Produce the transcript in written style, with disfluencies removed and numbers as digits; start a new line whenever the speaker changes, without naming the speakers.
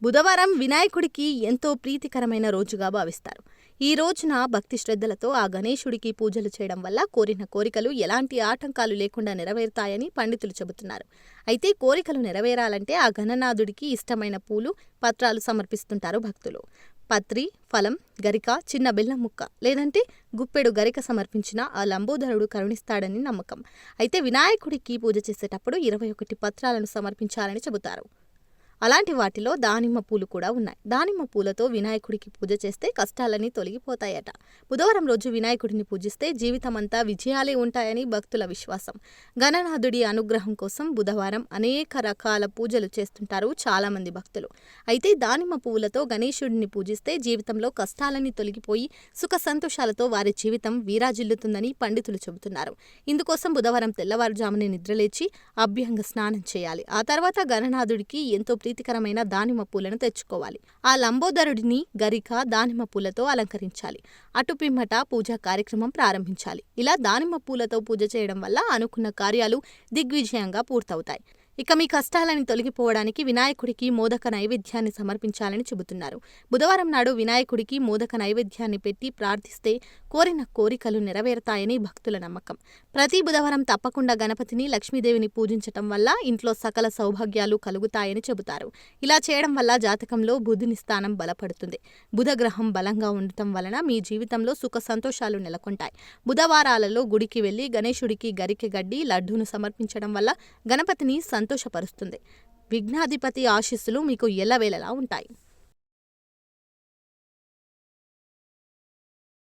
బుధవారం వినాయకుడికి ఎంతో ప్రీతికరమైన రోజుగా భావిస్తారు. ఈ రోజున భక్తి శ్రద్ధలతో ఆ గణేశుడికి పూజలు చేయడం వల్ల కోరిన కోరికలు ఎలాంటి ఆటంకాలు లేకుండా నెరవేరుతాయని పండితులు చెబుతున్నారు. అయితే కోరికలు నెరవేరాలంటే ఆ గణనాథుడికి ఇష్టమైన పూలు, పత్రాలు సమర్పిస్తుంటారు భక్తులు. పత్రి, ఫలం, గరిక, చిన్న బెల్లం ముక్క లేదంటే గుప్పెడు గరిక సమర్పించిన ఆ లంబోదరుడు కరుణిస్తాడని నమ్మకం. అయితే వినాయకుడికి పూజ చేసేటప్పుడు 21 పత్రాలను సమర్పించాలని చెబుతారు. అలాంటి వాటిలో దానిమ్మ పూలు కూడా ఉన్నాయి. దానిమ్మ పూలతో వినాయకుడికి పూజ చేస్తే కష్టాలన్నీ తొలగిపోతాయట. బుధవారం రోజు వినాయకుడిని పూజిస్తే జీవితమంతా విజయాలే ఉంటాయని భక్తుల విశ్వాసం. గణనాథుడి అనుగ్రహం కోసం బుధవారం అనేక రకాల పూజలు చేస్తుంటారు చాలామంది భక్తులు. అయితే దానిమ్మ పువ్వులతో గణేశుడిని పూజిస్తే జీవితంలో కష్టాలన్నీ తొలగిపోయి సుఖ సంతోషాలతో వారి జీవితం వీరాజిల్లుతుందని పండితులు చెబుతున్నారు. ఇందుకోసం బుధవారం తెల్లవారుజామునే నిద్రలేచి అభ్యంగ స్నానం చేయాలి. ఆ తర్వాత గణనాథుడికి ఎంతో ప్రీతికరమైన దానిమ్మ పూలను తెచ్చుకోవాలి. ఆ లంబోదరుడిని గరిక, దానిమ్మ పూలతో అలంకరించాలి. అటుపిమ్మట పూజా కార్యక్రమం ప్రారంభించాలి. ఇలా దానిమ్మ పూలతో పూజ చేయడం వల్ల అనుకున్న కార్యాలు దిగ్విజయంగా పూర్తవుతాయి. ఇక మీ కష్టాలని తొలగిపోవడానికి వినాయకుడికి మోదక నైవేద్యాన్ని సమర్పించాలని చెబుతున్నారు. బుధవారం నాడు వినాయకుడికి మోదక నైవేద్యాన్ని పెట్టి ప్రార్థిస్తే కోరిన కోరికలు నెరవేరుతాయని భక్తుల నమ్మకం. ప్రతి బుధవారం తప్పకుండా గణపతిని, లక్ష్మీదేవిని పూజించటం వల్ల ఇంట్లో సకల సౌభాగ్యాలు కలుగుతాయని చెబుతారు. ఇలా చేయడం వల్ల జాతకంలో బుధుని స్థానం బలపడుతుంది. బుధ గ్రహం బలంగా ఉండటం వలన మీ జీవితంలో సుఖ సంతోషాలు నెలకొంటాయి. బుధవారాలలో గుడికి వెళ్లి గణేశుడికి గరికె గడ్డి, లడ్డూను సమర్పించడం వల్ల గణపతిని సంతోషపరుస్తుంది. విఘ్నాధిపతి ఆశీస్సులు మీకు ఎల్లవేళలా ఉంటాయి.